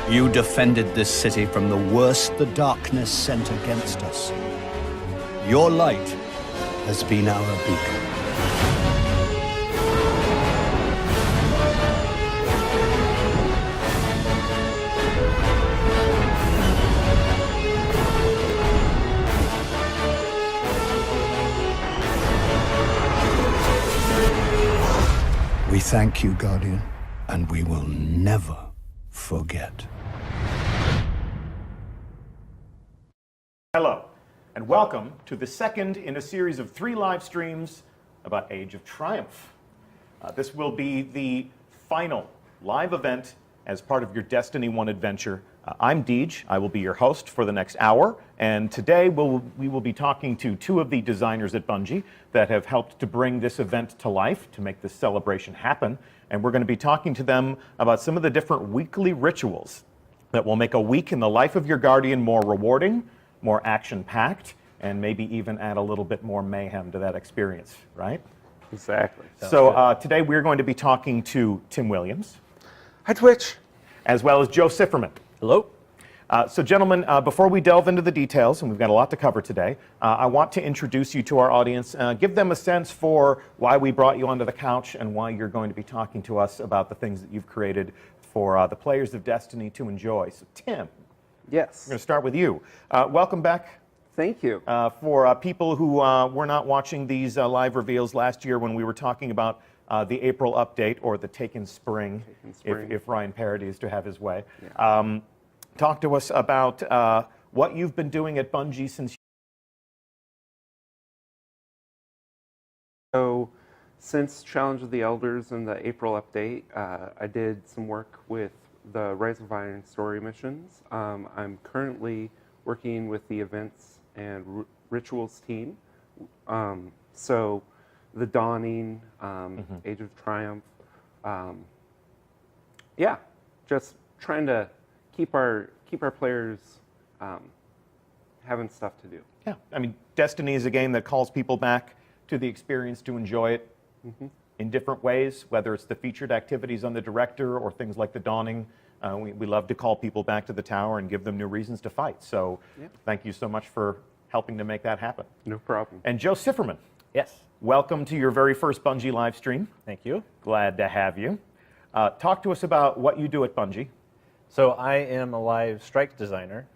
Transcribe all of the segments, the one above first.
You defended this city from the worst the darkness sent against us. Your light has been our beacon. We thank you, Guardian, and we will never forget. Hello, and welcome to the second in a series of 3 live streams about Age of Triumph. This will be the final live event as part of your Destiny 1 adventure. I'm Deej. I will be your host for the next hour, and today we will be talking to 2 of the designers at Bungie that have helped to bring this event to life, to make this celebration happen, and we're going to be talking to them about some of the different weekly rituals that will make a week in the life of your Guardian more rewarding, more action-packed, and maybe even add a little bit more mayhem to that experience, right? Exactly. So today we're going to be talking to Tim Williams. Hi, Twitch. As well as Joe Sifferman. Hello. So gentlemen, before we delve into the details, and we've got a lot to cover today, I want to introduce you to our audience, give them a sense for why we brought you onto the couch and why you're going to be talking to us about the things that you've created for the players of Destiny to enjoy. So Tim, Yes. I'm going to start with you. Welcome back. Thank you. For people who were not watching these live reveals last year when we were talking about the April update, or the Taken Spring, if Ryan Parody is to have his way. Yeah. Talk to us about what you've been doing at Bungie since. So, since Challenge of the Elders and the April update, I did some work with the Rise of Iron story missions. I'm currently working with the events and rituals team. So, the Dawning, Age of Triumph. Yeah, just trying to keep our players having stuff to do. Yeah, I mean, Destiny is a game that calls people back to the experience to enjoy it in different ways, whether it's the featured activities on the Director or things like the Dawning. We love to call people back to the tower and give them new reasons to fight. So thank you so much for helping to make that happen. No problem. And Joe Sifferman. Yes. Welcome to your very first Bungie live stream. Thank you. Glad to have you. Talk to us about what you do at Bungie. So I am a live strike designer.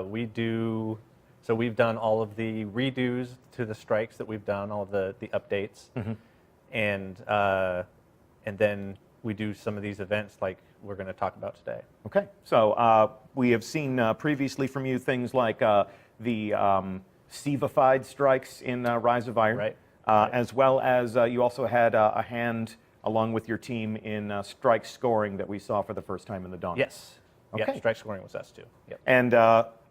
We've done all of the redos to the strikes that we've done, all of the updates, and then we do some of these events like we're going to talk about today. Okay. So we have seen previously from you things like the Sivified strikes in Rise of Iron, right. As well as you also had a hand along with your team in strike scoring that we saw for the first time in the Dawn. Yes. Okay. Yeah, strike scoring was us too. Yep. And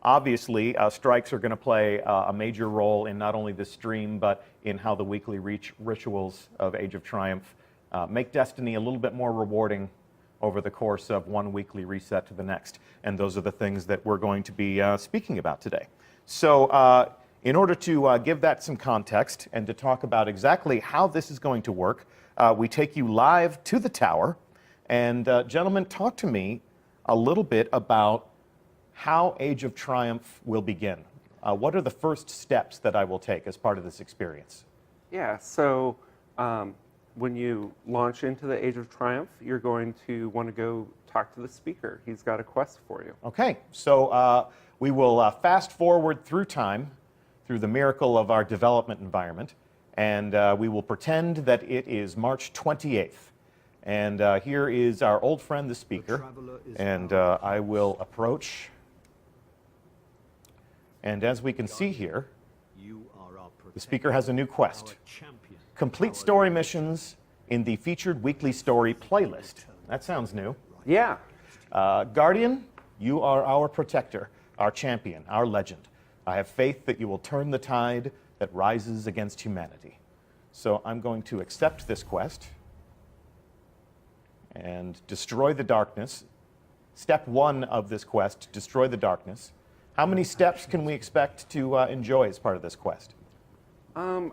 obviously, strikes are going to play a major role in not only the stream, but in how the weekly rituals of Age of Triumph make Destiny a little bit more rewarding over the course of one weekly reset to the next. And those are the things that we're going to be speaking about today. So in order to give that some context and to talk about exactly how this is going to work, we take you live to the tower. And gentlemen, talk to me a little bit about how Age of Triumph will begin. What are the first steps that I will take as part of this experience? Yeah, so when you launch into the Age of Triumph, you're going to want to go talk to the speaker. He's got a quest for you. Okay, so we will fast forward through time, through the miracle of our development environment, and we will pretend that it is March 28th. And here is our old friend, the speaker, and I will approach. And as we can see here, the speaker has a new quest. Complete story missions in the featured weekly story playlist. That sounds new. Yeah. Guardian, you are our protector, our champion, our legend. I have faith that you will turn the tide that rises against humanity. So I'm going to accept this quest and destroy the darkness. Step 1 of this quest, destroy the darkness. How many steps can we expect to enjoy as part of this quest? I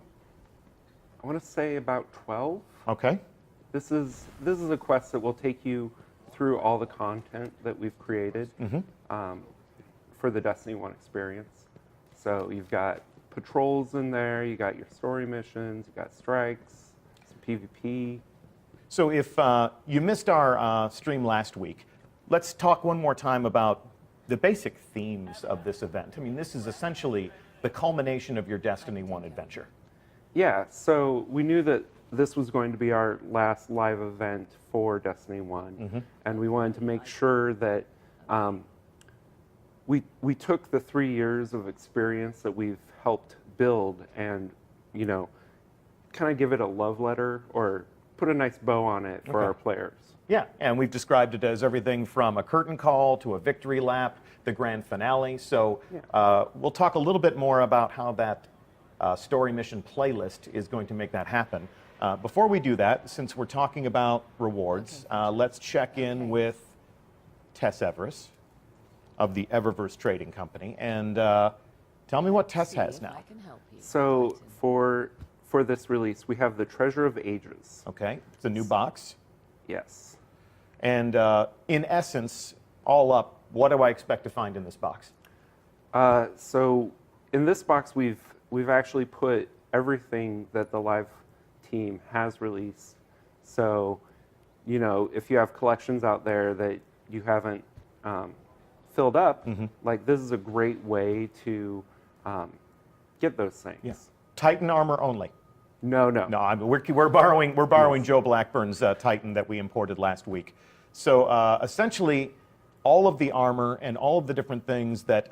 want to say about 12. Okay. This is a quest that will take you through all the content that we've created for the Destiny 1 experience. So you've got patrols in there, you got your story missions, you got strikes, some PvP. So if you missed our stream last week, let's talk one more time about the basic themes of this event. I mean, this is essentially the culmination of your Destiny 1 adventure. Yeah, so we knew that this was going to be our last live event for Destiny 1, and we wanted to make sure that we took the 3 years of experience that we've helped build and, you know, kind of give it a love letter or put a nice bow on it for our players. Yeah, and we've described it as everything from a curtain call to a victory lap, the grand finale. So we'll talk a little bit more about how that story mission playlist is going to make that happen. Before we do that, since we're talking about rewards, let's check in with Tess Everest of the Eververse Trading Company. And tell me what Tess has now. So for this release, we have the Treasure of Ages. Okay, it's a new box. Yes. And in essence, all up, what do I expect to find in this box? So in this box, we've actually put everything that the live team has released. So, you know, if you have collections out there that you haven't filled up, like this is a great way to get those things. Yeah. Titan armor only. No. No, we're borrowing Joe Blackburn's Titan that we imported last week. So essentially, all of the armor and all of the different things that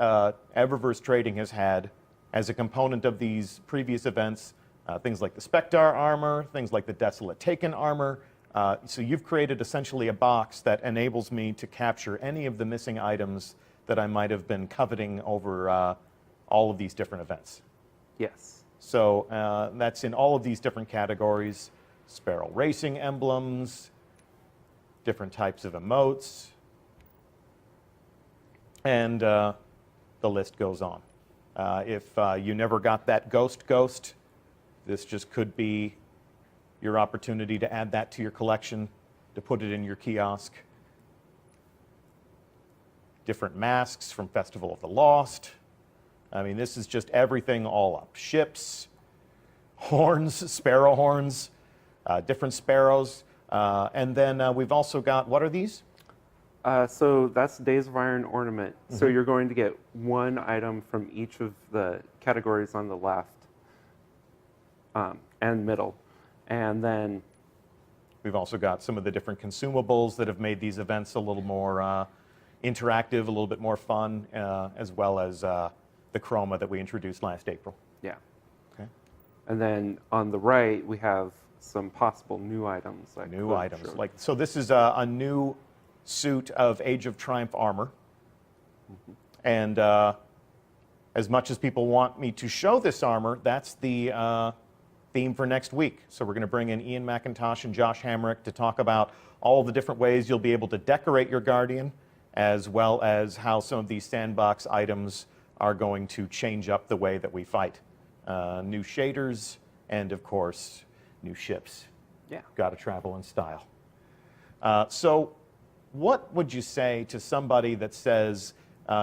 Eververse Trading has had as a component of these previous events, things like the Spectre armor, things like the Desolate Taken armor. So you've created essentially a box that enables me to capture any of the missing items that I might have been coveting over all of these different events. Yes. So that's in all of these different categories: Sparrow Racing emblems, different types of emotes, and the list goes on. If you never got that Ghost, this just could be your opportunity to add that to your collection, to put it in your kiosk. Different masks from Festival of the Lost. I mean, this is just everything all up. Ships, horns, sparrow horns, different sparrows. And then we've also got, what are these? So that's Days of Iron ornament. So you're going to get one item from each of the categories on the left and middle. And then we've also got some of the different consumables that have made these events a little more interactive, a little bit more fun, as well as the chroma that we introduced last April. Yeah. Okay. And then on the right, we have some possible new items. New items. So this is a new suit of Age of Triumph armor. And as much as people want me to show this armor, that's the theme for next week. So we're going to bring in Ian McIntosh and Josh Hamrick to talk about all the different ways you'll be able to decorate your Guardian, as well as how some of these sandbox items are going to change up the way that we fight. New shaders, and of course, new ships. Yeah. Got to travel in style. So what would you say to somebody that says,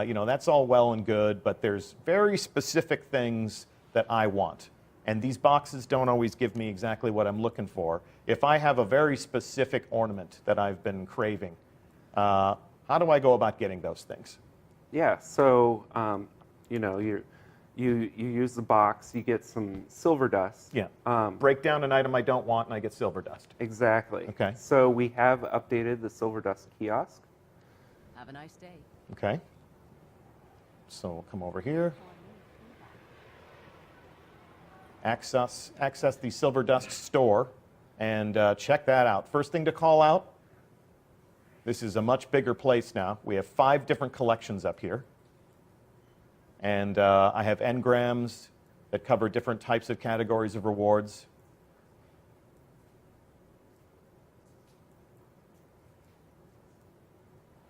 you know, that's all well and good, but there's very specific things that I want, and these boxes don't always give me exactly what I'm looking for. If I have a very specific ornament that I've been craving, how do I go about getting those things? Yeah, so you know, you use the box, you get some silver dust. Yeah. Break down an item I don't want, and I get silver dust. Exactly. Okay. So we have updated the silver dust kiosk. Have a nice day. Okay. So we'll come over here. Access the Silver Dust store and check that out. First thing to call out, this is a much bigger place now. We have 5 different collections up here. And I have engrams that cover different types of categories of rewards.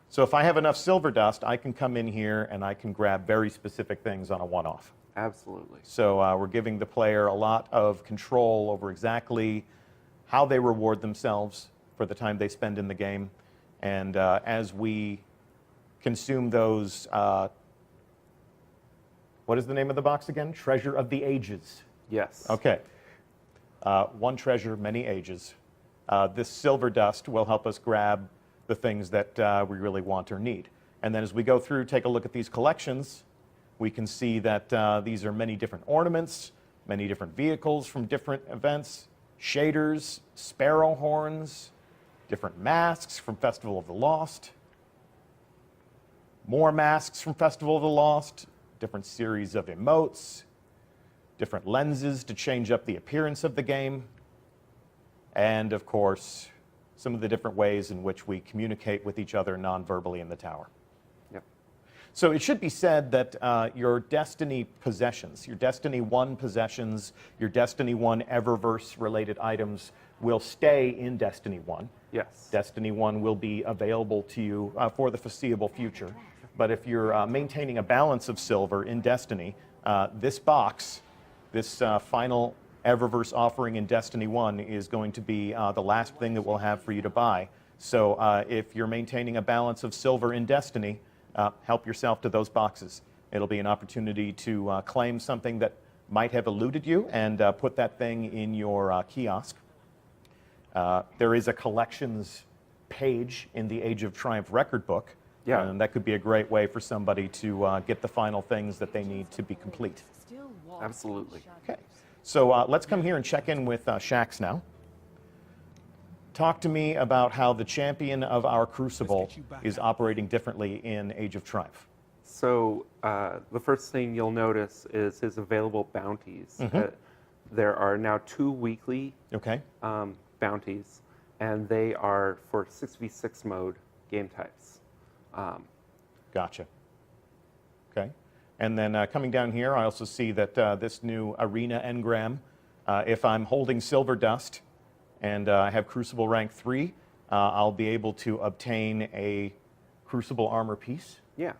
So if I have enough silver dust, I can come in here and I can grab very specific things on a one-off. Absolutely. So we're giving the player a lot of control over exactly how they reward themselves for the time they spend in the game, And as we consume those, what is the name of the box again? Treasure of the Ages. Yes. Okay. One treasure, many ages. This silver dust will help us grab the things that we really want or need. And then as we go through, take a look at these collections, we can see that these are many different ornaments, many different vehicles from different events, shaders, sparrow horns, different masks from Festival of the Lost, more masks from Festival of the Lost, different series of emotes, different lenses to change up the appearance of the game, and of course, some of the different ways in which we communicate with each other non-verbally in the tower. Yep. So it should be said that your Destiny possessions, your Destiny 1 possessions, your Destiny 1 Eververse-related items will stay in Destiny 1. Yes. Destiny 1 will be available to you for the foreseeable future. But if you're maintaining a balance of silver in Destiny, this box, this final Eververse offering in Destiny 1 is going to be the last thing that we'll have for you to buy. So if you're maintaining a balance of silver in Destiny, help yourself to those boxes. It'll be an opportunity to claim something that might have eluded you and put that thing in your kiosk. There is a collections page in the Age of Triumph record book. Yeah. And that could be a great way for somebody to get the final things that they need to be complete. Still walk Absolutely. Okay. So let's come here and check in with Shax now. Talk to me about how the champion of our Crucible is operating differently in Age of Triumph. So the first thing you'll notice is his available bounties. There are now 2 weekly Okay. bounties, and they are for 6v6 mode game types. Gotcha. Okay. And then coming down here, I also see that this new Arena Engram, if I'm holding Silver Dust and I have Crucible rank 3, I'll be able to obtain a Crucible armor piece. Yeah.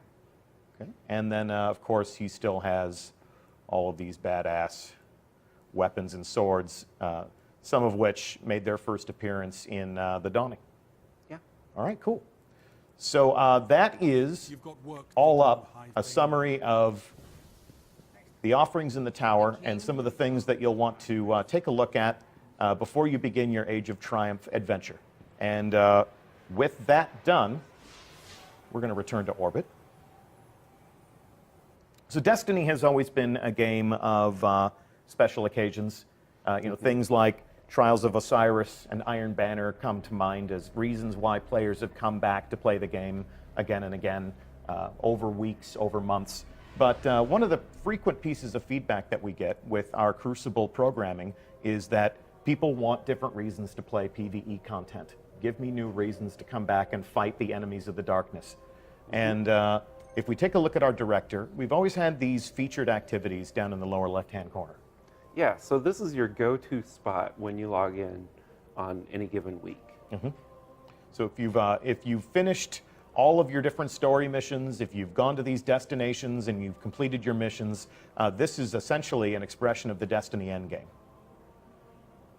Okay. And then, of course, he still has all of these badass weapons and swords, some of which made their first appearance in the Dawning. Yeah. All right, cool. So that is all up a summary of the offerings in the tower and some of the things that you'll want to take a look at before you begin your Age of Triumph adventure. And with that done, we're going to return to orbit. So Destiny has always been a game of special occasions. Things like Trials of Osiris and Iron Banner come to mind as reasons why players have come back to play the game again and again, over weeks, over months. But one of the frequent pieces of feedback that we get with our Crucible programming is that people want different reasons to play PvE content. Give me new reasons to come back and fight the enemies of the darkness. And if we take a look at our director, we've always had these featured activities down in the lower left-hand corner. Yeah, so this is your go-to spot when you log in on any given week. So if you've finished all of your different story missions, if you've gone to these destinations and you've completed your missions, this is essentially an expression of the Destiny endgame.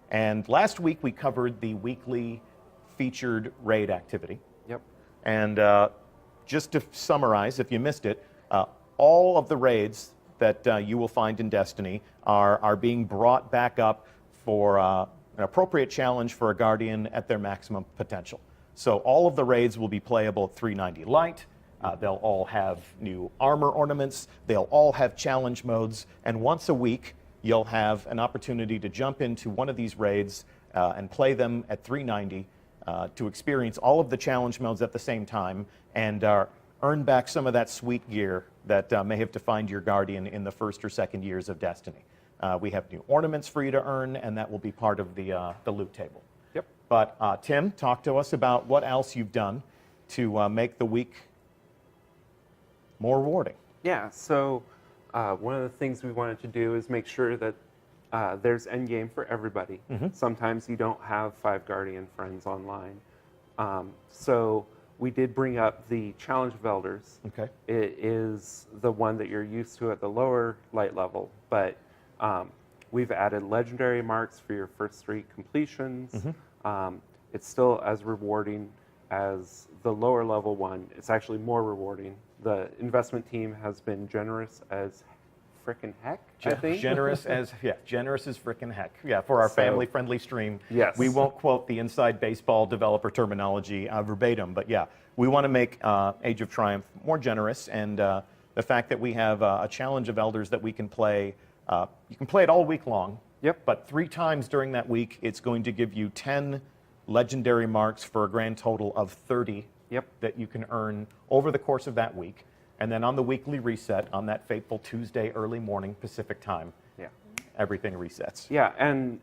And last week we covered the weekly featured raid activity. Yep. And just to summarize, if you missed it, all of the raids that you will find in Destiny are being brought back up for an appropriate challenge for a Guardian at their maximum potential. So all of the raids will be playable at 390 light. They'll all have new armor ornaments. They'll all have challenge modes. And once a week, you'll have an opportunity to jump into one of these raids and play them at 390 to experience all of the challenge modes at the same time and earn back some of that sweet gear that may have defined your Guardian in the first or second years of Destiny. We have new ornaments for you to earn, and that will be part of the loot table. Yep. But Tim, talk to us about what else you've done to make the week more rewarding. Yeah, so one of the things we wanted to do is make sure that there's endgame for everybody. Sometimes you don't have 5 Guardian friends online. So we did bring up the Challenge of Elders. Okay. It is the one that you're used to at the lower light level, but we've added legendary marks for your first 3 completions. It's still as rewarding has the lower level one. It's actually more rewarding. The investment team has been generous as frickin' heck, I think. Generous as frickin' heck. Yeah, for our family-friendly stream. Yes. We won't quote the inside baseball developer terminology verbatim, but yeah, we want to make Age of Triumph more generous, and the fact that we have a challenge of elders that we can play, you can play it all week long. Yep. But 3 times during that week, it's going to give you 10 legendary marks for a grand total of 30 that you can earn over the course of that week. And then on the weekly reset, on that fateful Tuesday early morning Pacific time, everything resets. Yeah, and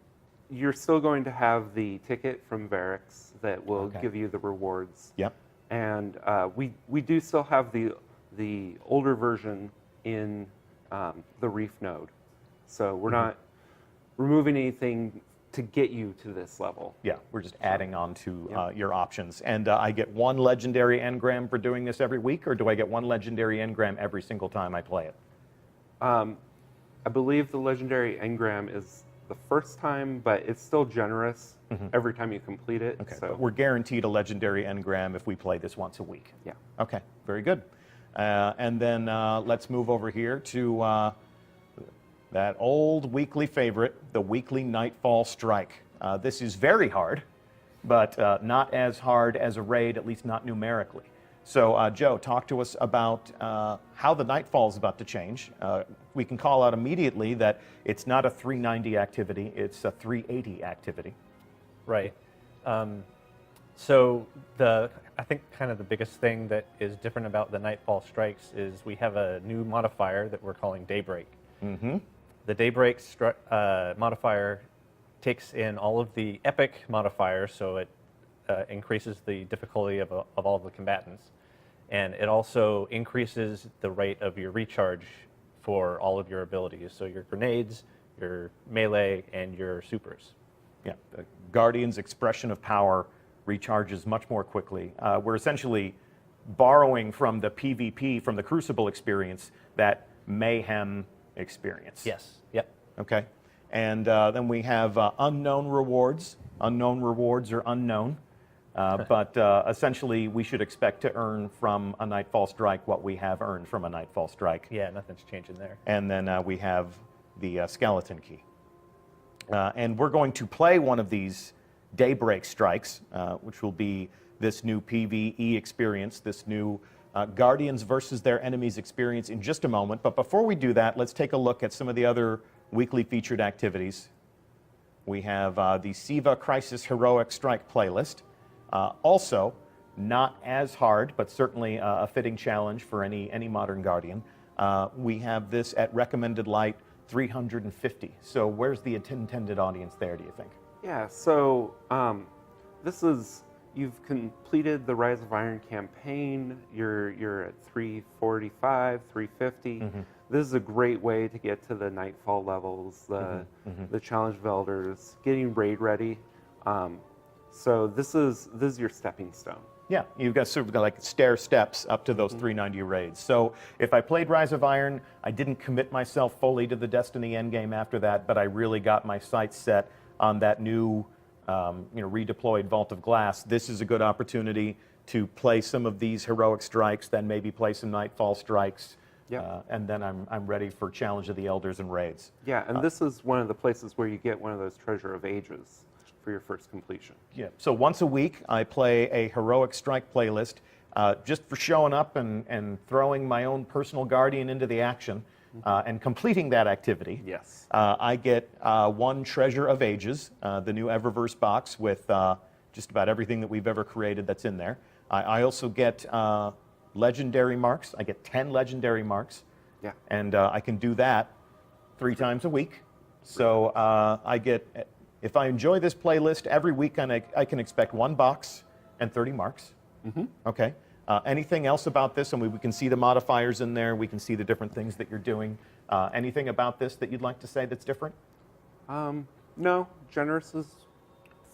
you're still going to have the ticket from Varix that will give you the rewards. Yep. And we do still have the older version in the Reef node. So we're not removing anything to get you to this level. Yeah, we're just adding on to your options. And I get 1 legendary engram for doing this every week, or do I get 1 legendary engram every single time I play it? I believe the legendary engram is the first time, but it's still generous every time you complete it. Okay, so but we're guaranteed a legendary engram if we play this once a week. Yeah. Okay, very good. And then let's move over here to that old weekly favorite, the weekly Nightfall Strike. This is very hard, but not as hard as a raid, at least not numerically. So, Joe, talk to us about how the Nightfall is about to change. We can call out immediately that it's not a 390 activity, it's a 380 activity. Right. So I think kind of the biggest thing that is different about the Nightfall Strikes is we have a new modifier that we're calling Daybreak. Mm-hmm. The Daybreak modifier takes in all of the epic modifiers, so it increases the difficulty of all the combatants. And it also increases the rate of your recharge for all of your abilities, so your grenades, your melee, and your supers. Yeah, the Guardian's expression of power recharges much more quickly. We're essentially borrowing from the PvP, from the Crucible experience, that mayhem experience. Yes. Yep. Okay. And then we have unknown rewards. Unknown rewards are unknown. But essentially, we should expect to earn from a Nightfall Strike what we have earned from a Nightfall Strike. Yeah, nothing's changing there. And then we have the Skeleton Key. And we're going to play one of these Daybreak Strikes, which will be this new PvE experience, this new Guardians versus their enemies experience in just a moment. But before we do that, let's take a look at some of the other weekly featured activities. We have the Siva Crisis Heroic Strike playlist. Also, not as hard, but certainly a fitting challenge for any modern Guardian. We have this at recommended light 350. So where's the intended audience there, do you think? Yeah, so this is, you've completed the Rise of Iron campaign, you're at 345, 350. This is a great way to get to the Nightfall levels, the Challenge of Elders, getting raid ready. So this is your stepping stone. Yeah, you've got sort of like stair steps up to those 390 raids. So if I played Rise of Iron, I didn't commit myself fully to the Destiny endgame after that, but I really got my sights set on that new, redeployed Vault of Glass. This is a good opportunity to play some of these heroic strikes, then maybe play some Nightfall Strikes, and then I'm ready for Challenge of the Elders and raids. Yeah, and this is one of the places where you get one of those Treasure of Ages for your first completion. Yeah. So once a week, I play a heroic strike playlist, just for showing up and throwing my own personal Guardian into the action, and completing that activity. Yes. I get 1 Treasure of Ages, the new Eververse box with just about everything that we've ever created that's in there. I also get legendary marks. I get 10 legendary marks. Yeah. And I can do that 3 times a week. So I get, if I enjoy this playlist, every week I can expect 1 box and 30 marks. Okay. Anything else about this? And we can see the modifiers in there. We can see the different things that you're doing. Anything about this that you'd like to say that's different? No, generous is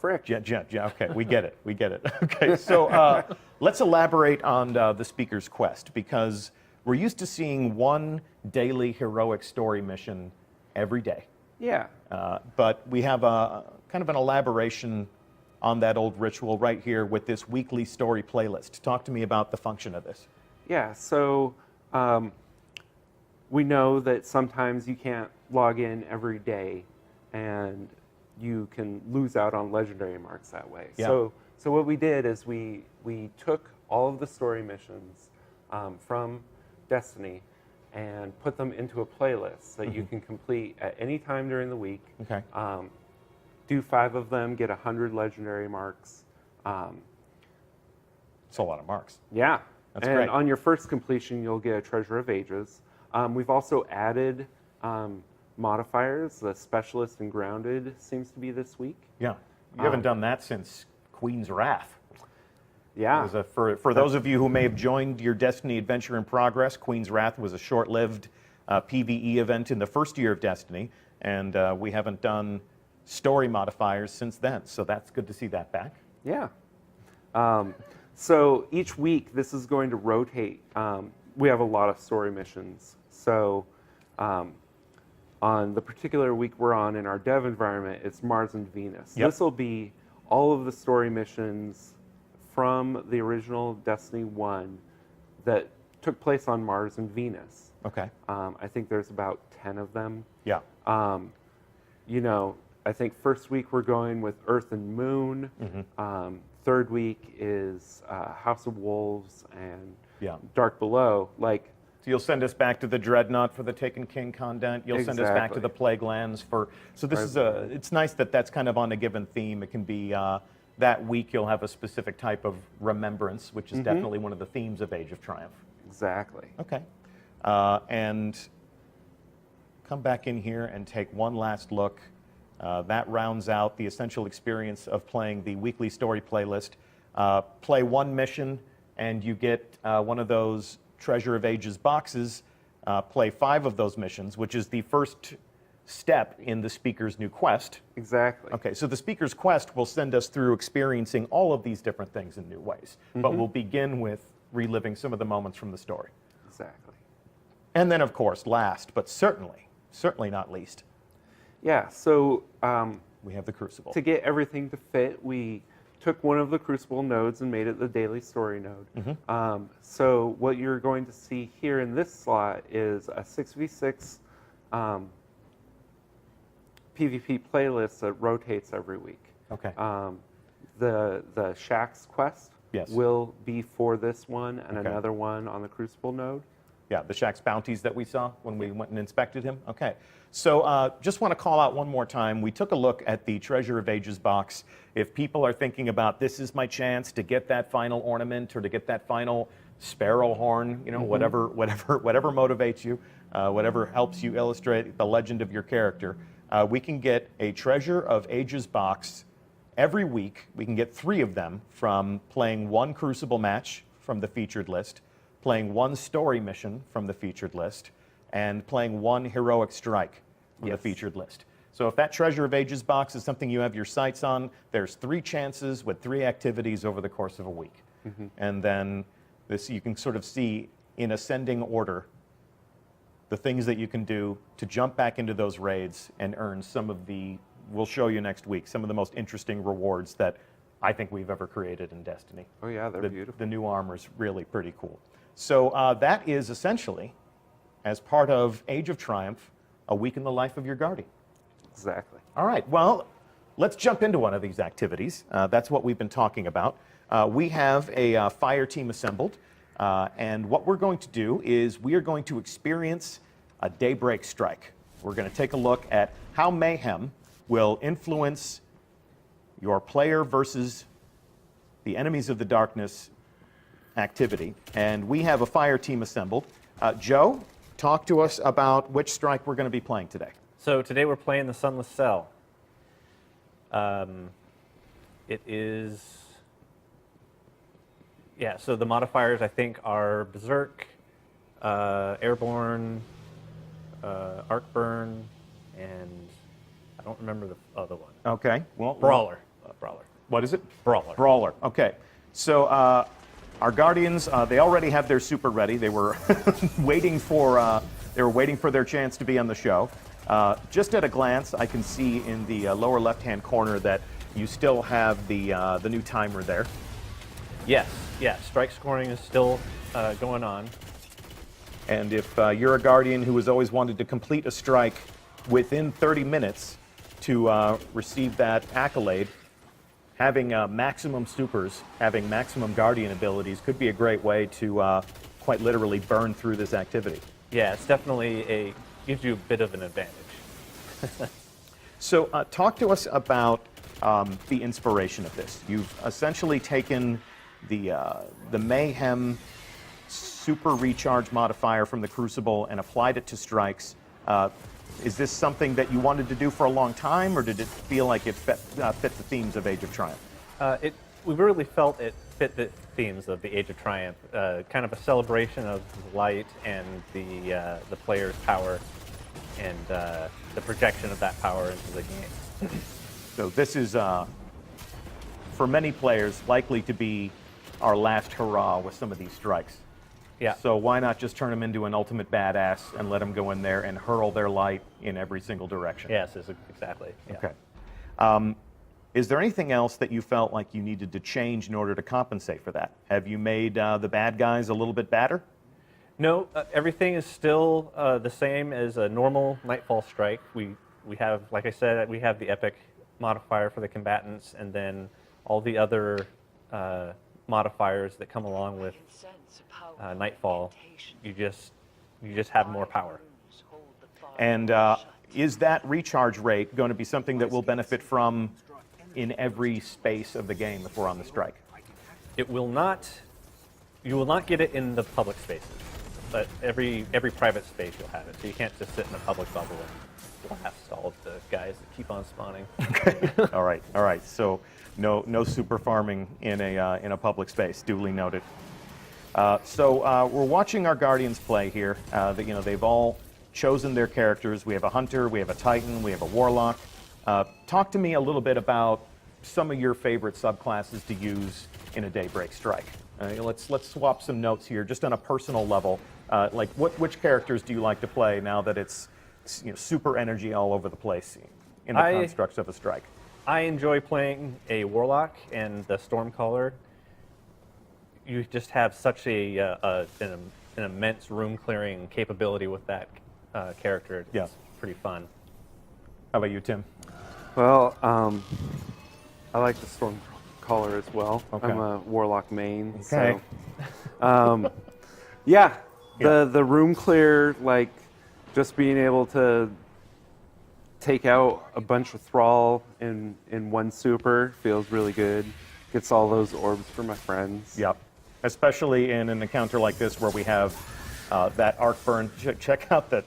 frick. Okay, we get it. We get it. Okay, so let's elaborate on the Speaker's Quest, because we're used to seeing 1 daily heroic story mission every day. Yeah. But we have a kind of an elaboration on that old ritual right here with this weekly story playlist. Talk to me about the function of this. Yeah, so we know that sometimes you can't log in every day and you can lose out on legendary marks that way. Yeah. So what we did is we took all of the story missions from Destiny and put them into a playlist that you can complete at any time during the week. Okay. Do 5 of them, get 100 legendary marks. It's a lot of marks. Yeah. That's and great. on your first completion, you'll get a Treasure of Ages. We've also added modifiers. The Specialist and Grounded seems to be this week. Yeah. You haven't done that since Queen's Wrath. Yeah. It was for those of you who may have joined your Destiny Adventure in Progress, Queen's Wrath was a short-lived PvE event in the first year of Destiny, and we haven't done story modifiers since then, so that's good to see that back. Yeah. So each week, this is going to rotate. We have a lot of story missions. So on the particular week we're on in our dev environment, it's Mars and Venus. Yep. This will be all of the story missions from the original Destiny 1 that took place on Mars and Venus. Okay. I think there's about 10 of them. Yeah. You know, I think first week we're going with Earth and Moon. Third week is House of Wolves and Dark Below. Like, So you'll send us back to the Dreadnought for the Taken King content. You'll send us back to Exactly. the Plague Lands for. So this is it's nice that that's kind of on a given theme. It can be that week you'll have a specific type of remembrance, which is definitely one of the themes of Age of Triumph. exactly. Okay. And come back in here and take one last look. That rounds out the essential experience of playing the weekly story playlist. Play one mission and you get one of those Treasure of Ages boxes. Play 5 of those missions, which is the first step in the Speaker's new quest. Exactly. Okay, so the Speaker's quest will send us through experiencing all of these different things in new ways. But we'll begin with reliving some of the moments from the story. Exactly. And then, of course, last, but certainly not least, Yeah, so we have the Crucible. to get everything to fit, we took one of the Crucible nodes and made it the daily story node. So what you're going to see here in this slot is a 6v6 PvP playlist that rotates every week. Okay. The Shaxx quest Yes. will be for this one and Okay. another one on the Crucible node. Yeah, the Shaxx bounties that we saw when we went and inspected him. Okay, so just want to call out one more time. We took a look at the Treasure of Ages box. If people are thinking about this is my chance to get that final ornament or to get that final sparrow horn, you know, whatever motivates you, whatever helps you illustrate the legend of your character, we can get a Treasure of Ages box every week. We can get 3 of them from playing one Crucible match from the featured list, playing one story mission from the featured list, and playing one heroic strike from the featured list. So if that Treasure of Ages box is something you have your sights on, there's 3 chances with 3 activities over the course of a week. And then this you can sort of see in ascending order the things that you can do to jump back into those raids and earn some of the, we'll show you next week, some of the most interesting rewards that I think we've ever created in Destiny. Oh yeah, they're beautiful. The new armor's really pretty cool. So that is essentially, as part of Age of Triumph, a week in the life of your Guardian. Exactly. All right, well, let's jump into one of these activities. That's what we've been talking about. We have a fire team assembled, and what we're going to do is we are going to experience a daybreak strike. We're going to take a look at how mayhem will influence your player versus the enemies of the darkness activity. And we have a fire team assembled. Joe, talk to us about which strike we're going to be playing today. So today we're playing the Sunless Cell. It is, yeah, so the modifiers I think are Berserk, Airborne, Arcburn, and I don't remember the other one. Okay. Well, Brawler. Brawler. What is it? Brawler. Brawler. Okay. So our Guardians, they already have their super ready. They were waiting for their chance to be on the show. Just at a glance, I can see in the lower left-hand corner that You still have the new timer there. Yes, strike scoring is still going on. And if you're a Guardian who has always wanted to complete a strike within 30 minutes to receive that accolade, having maximum supers, having maximum Guardian abilities could be a great way to quite literally burn through this activity. Yeah, it's definitely gives you a bit of an advantage. So talk to us about the inspiration of this. You've essentially taken the Mayhem super recharge modifier from the Crucible and applied it to strikes. Is this something that you wanted to do for a long time, or did it feel like it fit the themes of Age of Triumph? We really felt it fit the themes of the Age of Triumph, kind of a celebration of light and the player's power, and the projection of that power into the game. So this is, for many players, likely to be our last hurrah with some of these strikes. Yeah. So why not just turn them into an ultimate badass and let them go in there and hurl their light in every single direction? Yes, exactly. Yeah. Okay. Is there anything else that you felt like you needed to change in order to compensate for that? Have you made the bad guys a little bit badder? No, everything is still the same as a normal Nightfall strike. We have, like I said, we have the epic modifier for the combatants, and then all the other modifiers that come along with Nightfall. You just have more power. And is that recharge rate going to be something that we'll benefit from in every space of the game if we're on the strike? It will not. You will not get it in the public spaces, but every private space you'll have it. So you can't just sit in a public bubble and blast all of the guys that keep on spawning. Okay. All right. So no super farming in a public space. Duly noted. So we're watching our Guardians play here. They've all chosen their characters. We have a Hunter, we have a Titan, we have a Warlock. Talk to me a little bit about some of your favorite subclasses to use in a Daybreak strike. Let's swap some notes here, just on a personal level. Like which characters do you like to play now that it's super energy all over the place in the constructs of a strike? I enjoy playing a Warlock and the Stormcaller. You just have such an immense room clearing capability with that character. It's pretty fun. How about you, Tim? Well, I like the Stormcaller as well. Okay. I'm a Warlock main. Okay. So, the room clear, like just being able to take out a bunch of Thrall in one super feels really good. Gets all those orbs for my friends. Yep. Especially in an encounter like this where we have that arc burn. Check out the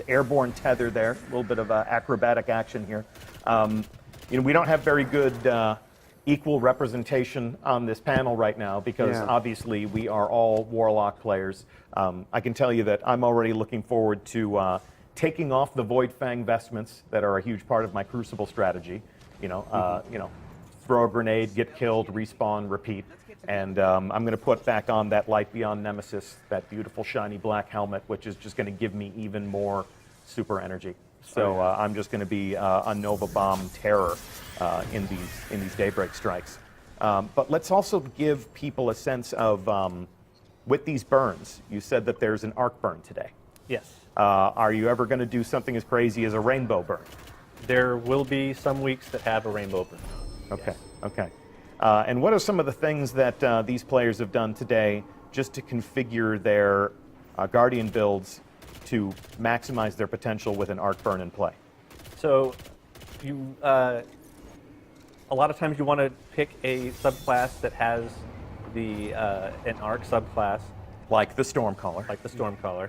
airborne tether there. A little bit of acrobatic action here. We don't have very good equal representation on this panel right now because obviously we are all Warlock players. I can tell you that I'm already looking forward to taking off the Void Fang vestments that are a huge part of my Crucible strategy. Throw a grenade, get killed, respawn, repeat. And I'm going to put back on that Light Beyond Nemesis, that beautiful shiny black helmet, which is just going to give me even more super energy. So I'm just going to be a Nova Bomb terror in these Daybreak strikes. But let's also give people a sense of, with these burns, you said that there's an arc burn today. Yes. Are you ever going to do something as crazy as a rainbow burn? There will be some weeks that have a rainbow burn. Okay, okay. And what are some of the things that these players have done today just to configure their Guardian builds to maximize their potential with an arc burn in play? So, a lot of times you want to pick a subclass that has an arc subclass, like the Stormcaller. Like the Stormcaller.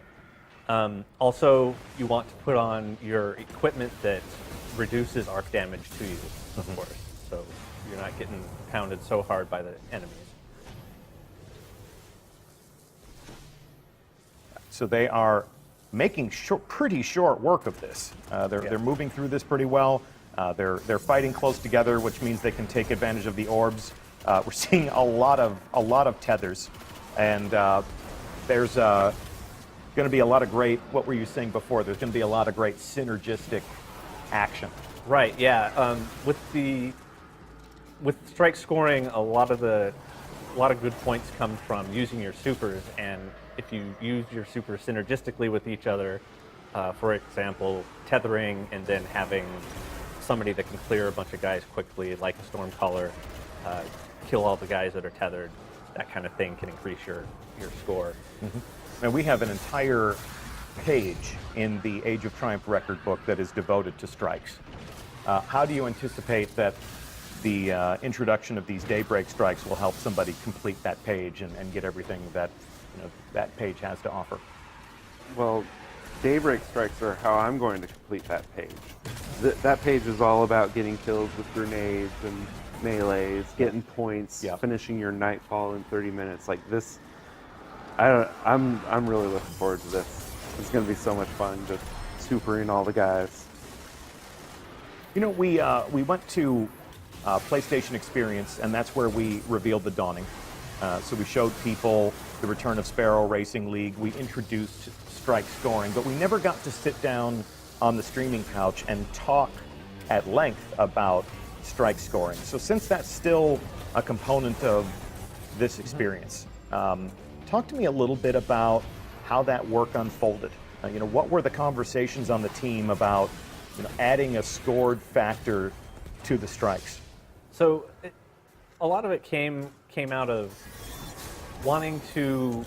Also, you want to put on your equipment that reduces arc damage to you, of course. So you're not getting pounded so hard by the enemies. So they are making pretty short work of this. They're moving through this pretty well. They're fighting close together, which means they can take advantage of the orbs. We're seeing a lot of tethers, and there's going to be a lot of great. What were you saying before? There's going to be a lot of great synergistic action. Right. Yeah. With the with strike scoring, a lot of good points come from using your supers, and if you use your supers synergistically with each other, for example, tethering and then having somebody that can clear a bunch of guys quickly, like a Stormcaller, kill all the guys that are tethered, that kind of thing can increase your score. And we have an entire page in the Age of Triumph record book that is devoted to strikes. How do you anticipate that the introduction of these daybreak strikes will help somebody complete that page and get everything that that page has to offer? Well, daybreak strikes are how I'm going to complete that page. That page is all about getting kills with grenades and melees, getting points, finishing your nightfall in 30 minutes. Like this, I'm really looking forward to this. It's going to be so much fun just supering all the guys. You know, we went to PlayStation Experience, and that's where we revealed the Dawning. So we showed people the return of Sparrow Racing League. We introduced strike scoring, but we never got to sit down on the streaming couch and talk at length about strike scoring. So since that's still a component of this experience, talk to me a little bit about how that work unfolded. What were the conversations on the team about adding a scored factor to the strikes? So a lot of it came out of wanting to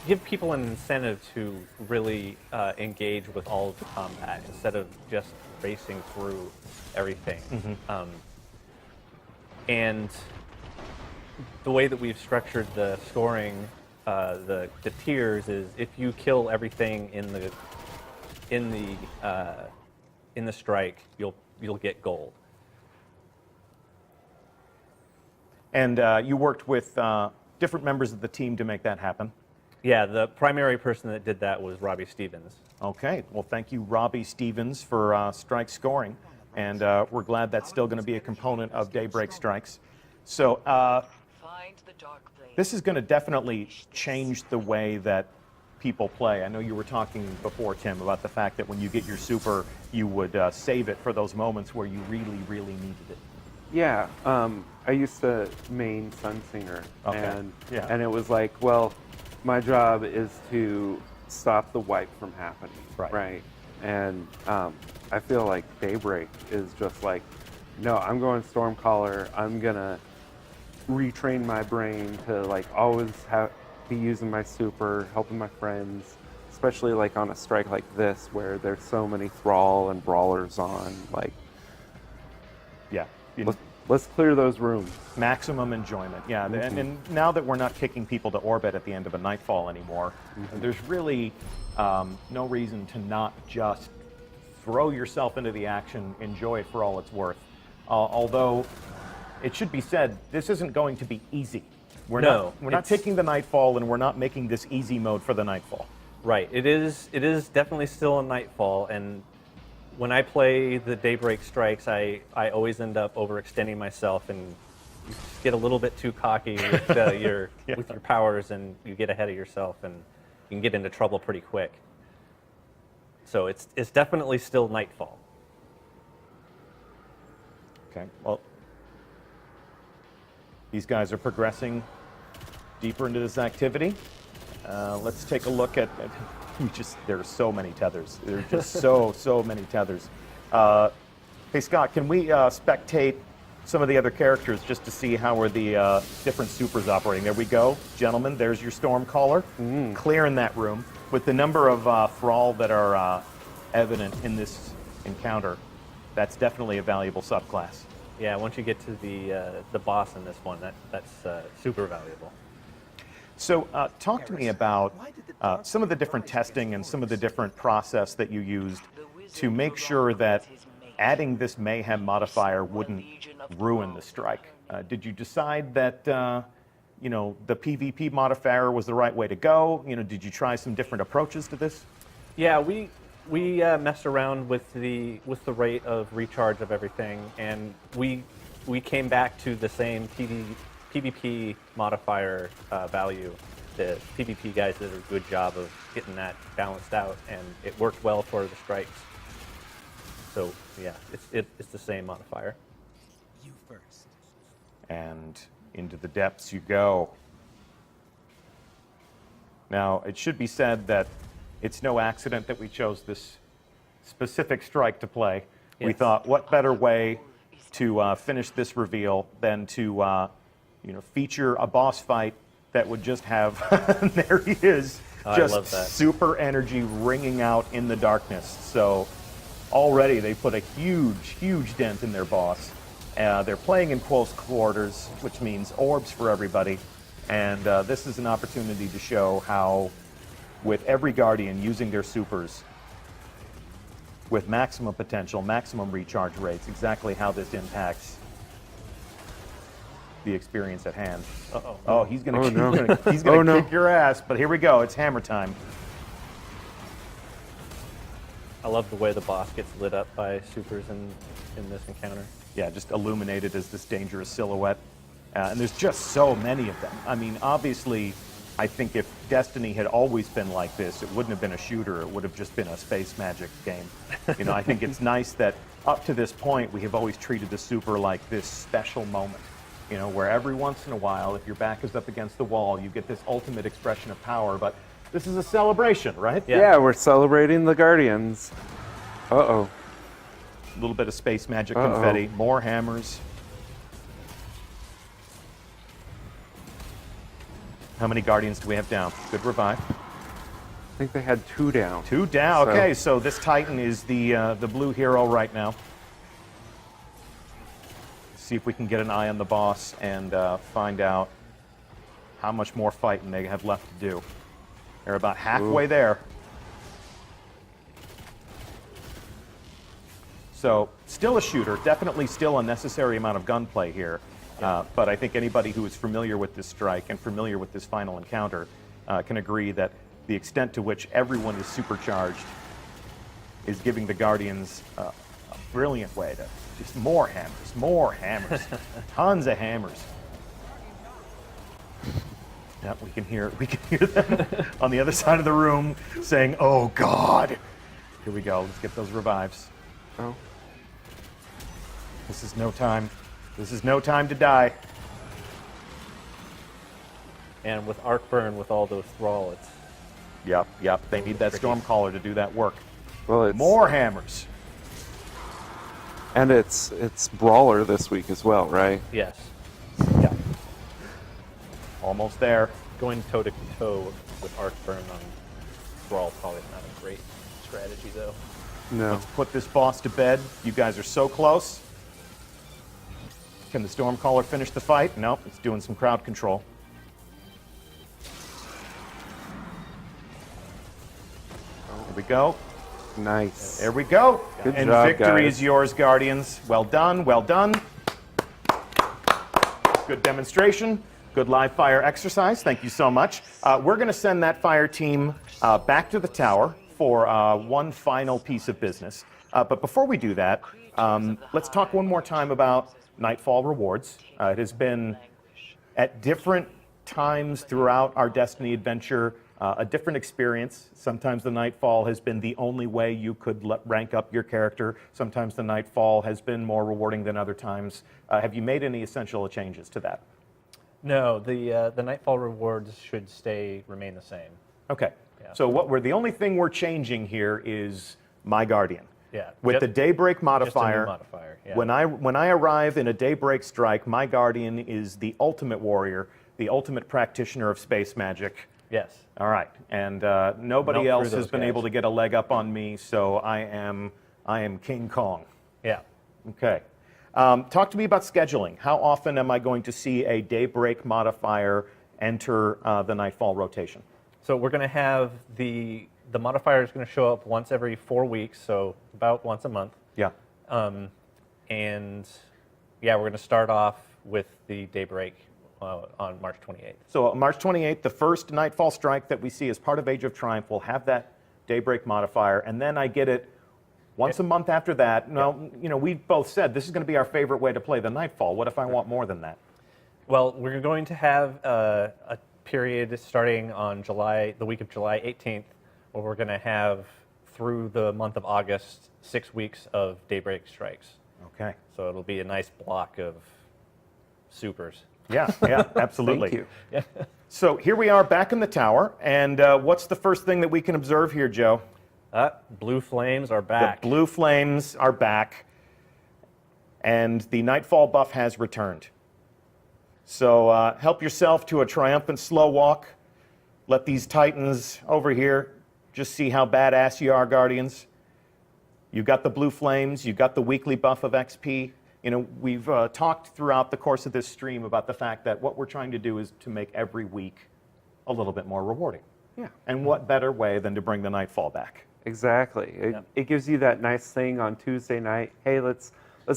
give people an incentive to really engage with all of the combat instead of just racing through everything. And the way that we've structured the scoring, the tiers, is if you kill everything in the strike, you'll get gold. And you worked with different members of the team to make that happen? Yeah, the primary person that did that was Robbie Stevens. Okay, well, thank you, Robbie Stevens, for strike scoring. And we're glad that's still going to be a component of Daybreak Strikes. So this is going to definitely change the way that people play. I know you were talking before, Tim, about the fact that when you get your super, you would save it for those moments where you really, really needed it. Yeah, I used to main Sunsinger, and Yeah. it was like, well, my job is to stop the wipe from happening, right? And I feel like Daybreak is just like, no, I'm going Stormcaller. I'm gonna retrain my brain to like always be using my super, helping my friends, especially like on a strike like this where there's so many Thrall and Brawlers on. Like, Yeah. let's clear those rooms. Maximum enjoyment, yeah. And now that we're not kicking people to orbit at the end of a nightfall anymore, there's really no reason to not just throw yourself into the action, enjoy it for all it's worth. Although, it should be said, this isn't going to be easy. We're not taking the nightfall, and we're not making this easy mode for the nightfall. Right. It is definitely still a nightfall, and when I play the Daybreak Strikes, I always end up overextending myself and you just get a little bit too cocky with your powers, and you get ahead of yourself, and you can get into trouble pretty quick. So it's definitely still nightfall. Okay. Well, these guys are progressing deeper into this activity. Let's take a look at. There are so many tethers. There are just so many tethers. Hey Scott, can we spectate some of the other characters just to see how are the different supers operating? There we go, gentlemen. There's your Stormcaller, clearing that room with the number of Thrall that are evident in this encounter. That's definitely a valuable subclass. Yeah, once you get to the boss in this one, that's super valuable. So talk to me about some of the different testing and some of the different process that you used to make sure that adding this mayhem modifier wouldn't ruin the strike. Did you decide that the PvP modifier was the right way to go? Did you try some different approaches to this? Yeah, we messed around with the rate of recharge of everything, and we came back to the same PvP modifier value. The PvP guys did a good job of getting that balanced out, and it worked well for the strikes. So yeah, it's the same modifier. You first. And into the depths you go. Now, it should be said that it's no accident that we chose this specific strike to play. We Yes. thought, what better way to finish this reveal than to feature a boss fight that would just have, there he is, I just love that. super energy ringing out in the darkness. So already they put a huge, huge dent in their boss. They're playing in close quarters, which means orbs for everybody. And this is an opportunity to show how, with every Guardian using their supers with maximum potential, maximum recharge rates, exactly how this impacts the experience at hand. Uh-oh. Oh, he's going to no. he's gonna Oh, no. kick your ass, but here we go. It's hammer time. I love the way the boss gets lit up by supers in this encounter. Yeah, just illuminated as this dangerous silhouette. And there's just so many of them. I mean, obviously, I think if Destiny had always been like this, it wouldn't have been a shooter. It would have just been a space magic game. I think it's nice that up to this point, we have always treated the super like this special moment. Where every once in a while, if your back is up against the wall, you get this ultimate expression of power. But this is a celebration, right? Yeah, we're celebrating the Guardians. Uh-oh. A little bit of space magic Uh-oh. confetti, more hammers. How many Guardians do we have down? Good revive. I think they had 2 down. 2 down. So- Okay, so this Titan is the blue hero right now. See if we can get an eye on the boss and find out how much more fighting they have left to do. They're about halfway there. So still a shooter, definitely still a necessary amount of gunplay here. But I think anybody who is familiar with this strike and familiar with this final encounter can agree that the extent to which everyone is supercharged is giving the Guardians a brilliant way to just more hammers, tons of hammers. Yeah, we can hear them on the other side of the room saying, "Oh God!" Here we go. Let's get those revives. Oh. This is no time. This is no time to die. And with Arc Burn, with all those Thrall, it's Yep. They need that Stormcaller to do that work. Well, it's More hammers. And it's Brawler this week as well, right? yes. Yeah. Almost there. Going toe to toe with Arc Burn on Thrall probably not a great strategy though. No. Let's put this boss to bed. You guys are so close. Can the Stormcaller finish the fight? Nope, it's doing some crowd control. There we go. Nice. There we go. Good and job, victory guys. is yours, Guardians. Well done, well done. Good demonstration. Good live fire exercise. Thank you so much. We're going to send that fire team back to the tower for one final piece of business. But before we do that, let's talk one more time about Nightfall rewards. It has been at different times throughout our Destiny adventure a different experience. Sometimes the Nightfall has been the only way you could rank up your character. Sometimes the Nightfall has been more rewarding than other times. Have you made any essential changes to that? No, the Nightfall rewards should remain the same. Okay. Yeah. So the only thing we're changing here is my Guardian. Yeah. With the Daybreak Just a modifier, new modifier. Yeah. when I arrive in a Daybreak strike, my Guardian is the ultimate warrior, the ultimate practitioner of space magic. Yes. All right, and nobody Melt else through has those been guys. able to get a leg up on me, so I am King Kong. Yeah. Okay. Talk to me about scheduling. How often am I going to see a Daybreak modifier enter the Nightfall rotation? So we're going to have the modifier is going to show up once every 4 weeks, so about once a month. Yeah. And yeah, we're going to start off with the Daybreak on March 28th. So March 28th, the first Nightfall strike that we see as part of Age of Triumph will have that Daybreak modifier, and then I get it once a month after that. Now, we've both said this is going to be our favorite way to play the Nightfall. What if I want more than that? Well, we're going to have a period starting on the week of July 18th, where we're going to have through the month of August 6 weeks of Daybreak strikes. Okay. So it'll be a nice block of supers. Yeah, absolutely. Thank you. So here we are back in the tower, and what's the first thing that we can observe here, Joe? Blue flames are back. The blue flames are back, and the Nightfall buff has returned. So help yourself to a triumphant slow walk. Let these titans over here just see how badass you are, Guardians. You got the blue flames, you got the weekly buff of XP. You know, we've talked throughout the course of this stream about the fact that what we're trying to do is to make every week a little bit more rewarding. Yeah. And what better way than to bring the Nightfall back? Exactly. It gives you that nice thing on Tuesday night. Hey, let's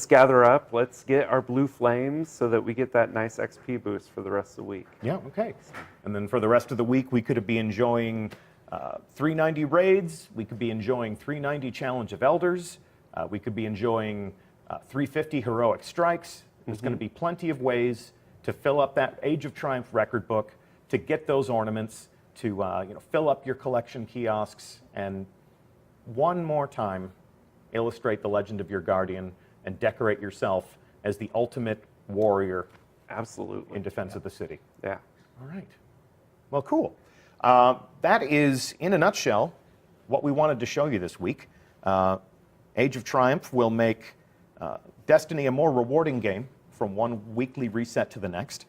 gather up. Let's get our blue flames so that we get that nice XP boost for the rest of the week. Yeah, okay. And then for the rest of the week, we could be enjoying 390 raids. We could be enjoying 390 Challenge of Elders. We could be enjoying 350 heroic strikes. There's going to be plenty of ways to fill up that Age of Triumph record book, to get those ornaments, to fill up your collection kiosks, and one more time illustrate the legend of your Guardian and decorate yourself as the ultimate warrior. Absolutely. In defense of the city. Yeah. All right. Well, cool. That is, in a nutshell, what we wanted to show you this week. Age of Triumph will make Destiny a more rewarding game from one weekly reset to the next.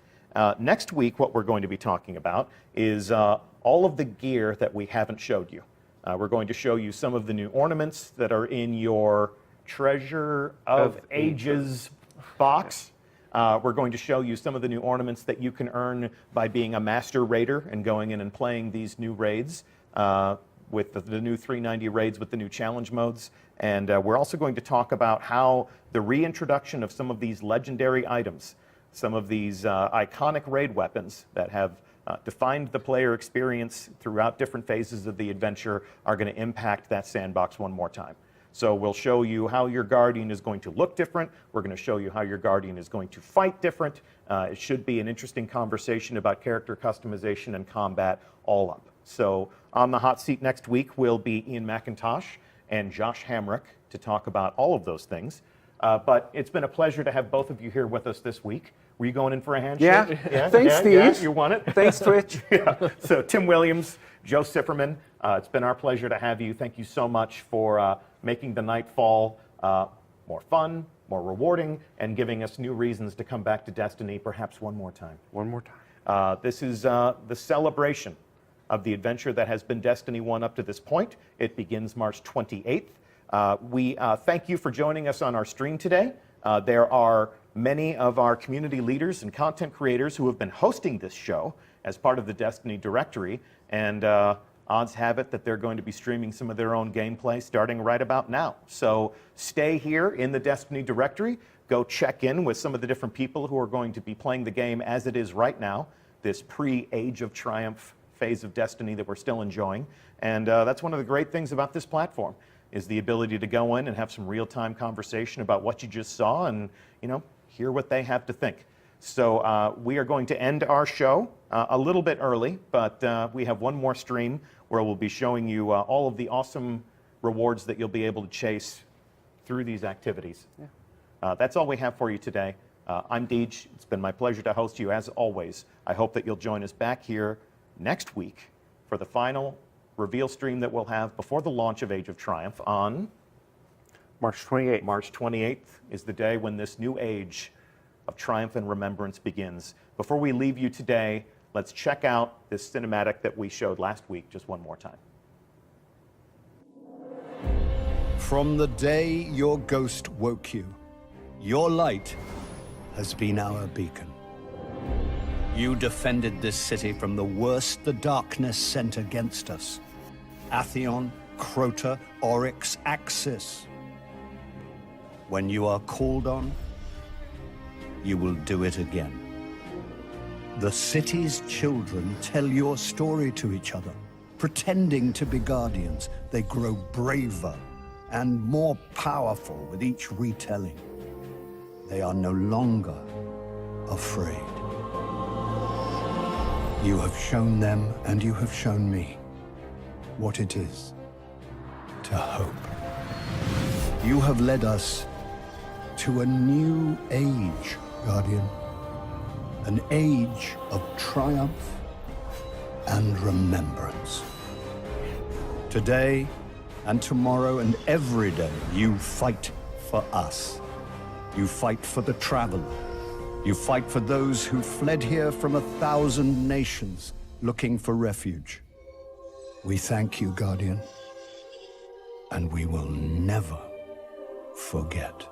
Next week, what we're going to be talking about is all of the gear that we haven't showed you. We're going to show you some of the new ornaments that are in your Treasure of Ages box. We're going to show you some of the new ornaments that you can earn by being a master raider and going in and playing these new raids with the new 390 raids with the new challenge modes. And we're also going to talk about how the reintroduction of some of these legendary items, some of these iconic raid weapons that have defined the player experience throughout different phases of the adventure, are going to impact that sandbox one more time. So we'll show you how your Guardian is going to look different. We're going to show you how your Guardian is going to fight different. It should be an interesting conversation about character customization and combat all up. So on the hot seat next week will be Ian McIntosh and Josh Hamrick to talk about all of those things. But it's been a pleasure to have both of you here with us this week. Were you going in for a handshake? Yeah. Thanks, Steve. Yeah, you won it. Thanks, Twitch. Yeah. So Tim Williams, Joe Sifferman, it's been our pleasure to have you. Thank you so much for making the Nightfall more fun, more rewarding, and giving us new reasons to come back to Destiny perhaps one more time. One more time. This is the celebration of the adventure that has been Destiny 1 up to this point. It begins March 28th. We thank you for joining us on our stream today. There are many of our community leaders and content creators who have been hosting this show as part of the Destiny directory, and odds have it that they're going to be streaming some of their own gameplay starting right about now. So stay here in the Destiny directory. Go check in with some of the different people who are going to be playing the game as it is right now, this pre-Age of Triumph phase of Destiny that we're still enjoying. And that's one of the great things about this platform, is the ability to go in and have some real-time conversation about what you just saw and, hear what they have to think. So we are going to end our show a little bit early, but we have one more stream where we'll be showing you all of the awesome rewards that you'll be able to chase through these activities. Yeah. That's all we have for you today. I'm Deej. It's been my pleasure to host you as always. I hope that you'll join us back here next week for the final reveal stream that we'll have before the launch of Age of Triumph on March 28th. March 28th is the day when this new age of triumph and remembrance begins. Before we leave you today, let's check out this cinematic that we showed last week just one more time. From the day your ghost woke you, your light has been our beacon. You defended this city from the worst the darkness sent against us. Atheon, Crota, Oryx, Axis. When you are called on, you will do it again. The city's children tell your story to each other. Pretending to be guardians, they grow braver and more powerful with each retelling. They are no longer afraid. You have shown them, and you have shown me, what it is to hope. You have led us to a new age, Guardian. An age of triumph and remembrance. Today and tomorrow and every day, you fight for us. You fight for the traveler. You fight for those who fled here from 1,000 nations looking for refuge. We thank you, Guardian, and we will never forget.